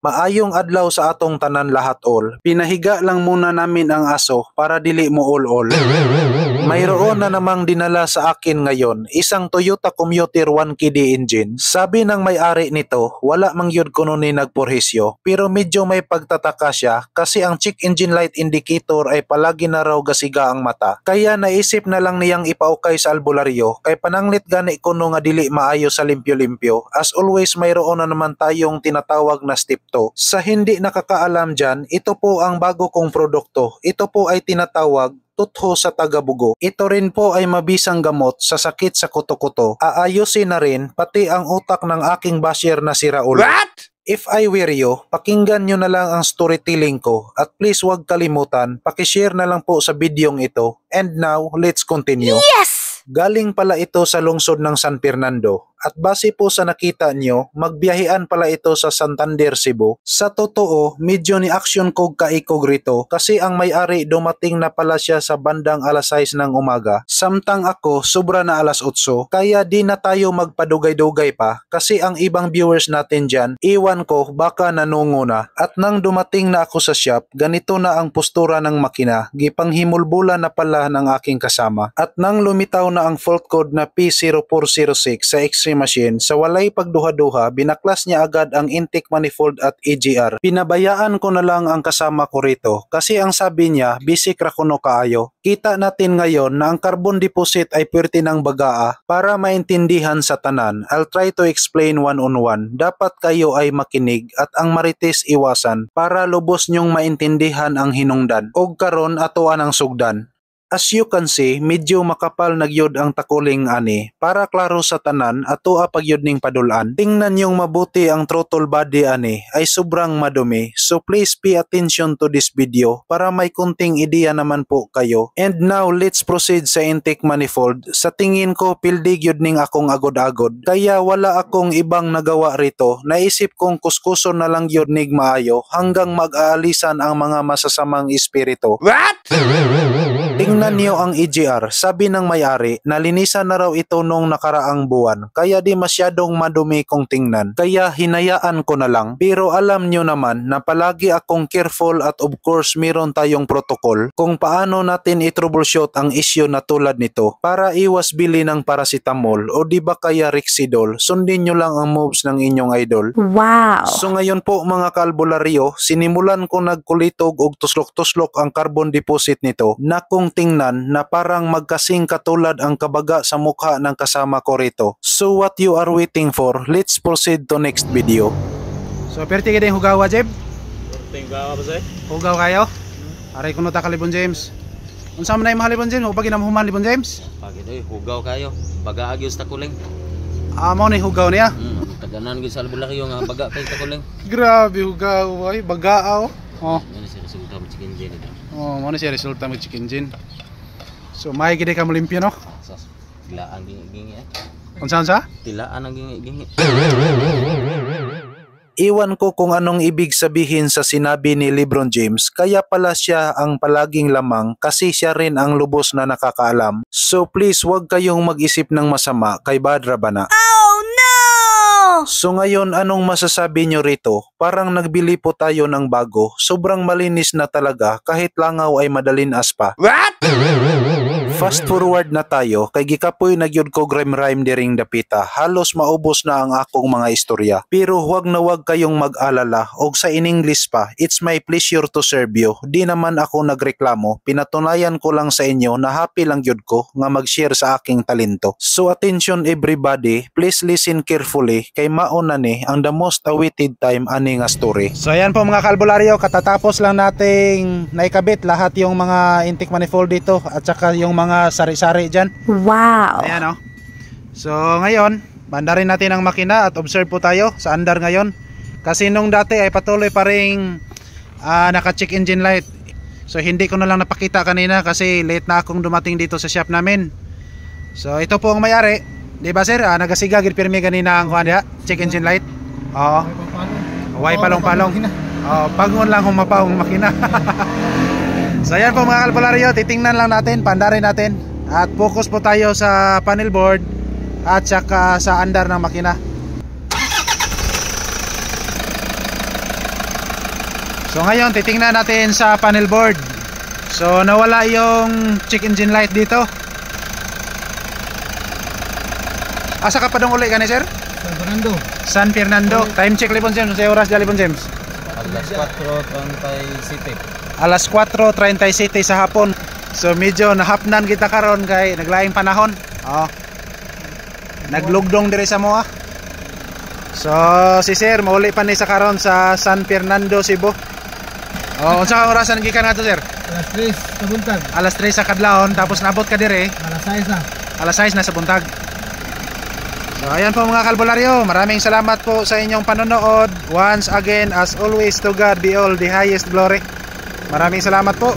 Maayong adlaw sa atong tanan lahat all. Pinahiga lang muna namin ang aso para dili mo all. Mayroon na namang dinala sa akin ngayon, isang Toyota Commuter 1KD engine. Sabi ng may-ari nito, wala mang yun kuno ni nagporhisyo, pero medyo may pagtataka siya kasi ang check engine light indicator ay palagi na raw gasiga ang mata. Kaya naisip na lang niyang ipaukay sa albularyo kay pananglit gani kuno nga dili maayo sa limpyo-limpyo. As always mayroon na naman tayong tinatawag na step 2. Sa hindi nakakaalam dyan, ito po ang bago kong produkto. Ito po ay tinatawag tutho sa tagabugo. Ito rin po ay mabisang gamot sa sakit sa kuto-kuto. Aayusin na rin pati ang utak ng aking basher na si Raul. What? If I were you, pakinggan nyo na lang ang storytelling ko at please huwag kalimutan, pakishare na lang po sa bidyong ito. And now, let's continue. Yes! Galing pala ito sa lungsod ng San Fernando. At base po sa nakita nyo, magbiyahean pala ito sa Santander, Cebu. Sa totoo, medyo ni action kog kaikog rito kasi ang may-ari dumating na pala siya sa bandang alas 6 ng umaga. Samtang ako, sobra na alas 8, kaya di na tayo magpadugay-dugay pa kasi ang ibang viewers natin dyan, iwan ko baka nanungo na. At nang dumating na ako sa shop, ganito na ang postura ng makina, gipanghimulbula na pala ng aking kasama. At nang lumitaw na ang fault code na P0406 sa X-ray machine, sa walay pagduha-duha, binaklas niya agad ang intake manifold at EGR. Pinabayaan ko na lang ang kasama ko rito kasi ang sabi niya, bisik ra kuno kaayo. Kita natin ngayon na ang carbon deposit ay pwerte ng bagaa. Para maintindihan sa tanan, I'll try to explain one on one. Dapat kayo ay makinig at ang marites iwasan para lubos nyong maintindihan ang hinungdan. Og karon atoan ang sugdan. As you can see, medyo makapal nagyod ang takuling ani. Para klaro sa tanan, atua pagyod ning padulan. Tingnan yung mabuti ang throttle body ani, ay sobrang madumi. So please pay attention to this video para may kunting ideya naman po kayo. And now, let's proceed sa intake manifold. Sa tingin ko, pildig yun ning akong agod-agod. Kaya wala akong ibang nagawa rito. Naisip kong kuskuson na lang yun nig maayo hanggang mag-aalisan ang mga masasamang espiritu. What? Tingnan niyo ang EGR, sabi ng may-ari, nalinisan na raw ito nung nakaraang buwan, kaya di masyadong madumi kong tingnan, kaya hinayaan ko na lang. Pero alam niyo naman na palagi akong careful at of course meron tayong protocol kung paano natin i-troubleshoot ang issue na tulad nito para iwas bili ng paracetamol o di ba kaya Rexidol. Sundin niyo lang ang moves ng inyong idol. Wow! So ngayon po mga kalbularyo, sinimulan ko nagkulitog og tuslok-tuslok ang carbon deposit nito na kung tingnan na parang magkasing katulad ang kabaga sa mukha ng kasama ko rito. So what you are waiting for, let's proceed to next video. So perti ka din hugawa, Jeb? Perti hugawa ba sa'yo? Hugaw kayo? Aray kuno ta kalibon James. Unsa man nay mahalibon James? Upagi na mahuman libon James? Pagi doy, hugaw kayo. Baga agyos ta kuling. Mao ni hugaw niya? Taganan gyud sa albularyo nga baga kay ta kuling. Grabe hugaw ay bagaaw. Oh. Ano si resulta mo chicken gin ito? Oh, mo na siya resulta mo chicken gin. So may gid ka malimpyo no? Sas. Tilaan gingi eh. Unsa? Tilaan ang gingi. Iwan ko kung anong ibig sabihin sa sinabi ni LeBron James, kaya pala siya ang palaging lamang kasi siya rin ang lubos na nakakaalam. So please wag kayong mag-isip ng masama kay Badra Bana. Oh no! So ngayon anong masasabi nyo rito? Parang nagbili po tayo ng bago, sobrang malinis na talaga kahit langaw ay madalin aspa. What? Fast forward na tayo kay gikapoy nagyud ko rhyme diring dapita. Halos maubos na ang akong mga istorya. Pero huwag na huwag kayong mag-alala og sa in English pa, it's my pleasure to serve you. Di naman ako nagreklamo. Pinatunayan ko lang sa inyo na happy lang yun ko nga mag-share sa aking talento. So attention everybody, please listen carefully kay mauna ni ang the most awaited time ani nga story. So ayan po mga kalbularyo, katatapos lang nating naikabit lahat yung mga intake manifold dito at saka yung mga sari-sari dyan. Wow! Ayan o. So ngayon, bandarin natin ang makina at observe po tayo sa andar ngayon. Kasi nung dati ay patuloy pa rin naka-check engine light. So hindi ko na lang napakita kanina kasi late na akong dumating dito sa shop namin. So ito po ang may-ari. Di ba sir? Nagasiga gid pirmi kanina ang kuha niya, check engine light. Oo. Way palong-palong. Pagon lang humapa ang makina. So ayan po mga kalbularyo, titingnan lang natin, pandarin natin at focus po tayo sa panel board at saka sa andar ng makina. So ngayon titingnan natin sa panel board. So nawala yung check engine light dito. Asa ka pa dong uli ka ni sir? San Fernando. San Fernando. Time check Lipon James. Sa oras dali Lipon James. Alas 4:37. Alas 4:37 sa hapon. So medyo nahapnan kita karon kay naglaing panahon. Oh. Naglugdong diri sa moa. So si sir mauli pa ni sa karon sa San Fernando, Cebu. Oh, unsa ka orasan gikan nga to sir? Alas 3 sa buntag. Alas 3 sa kadlawon tapos nabot ka dire Alas 6 na. alas 6 na sa buntag. So ayan po mga kalbularyo, maraming salamat po sa inyong panonood. Once again, as always, to God be all the highest glory. Maraming salamat po.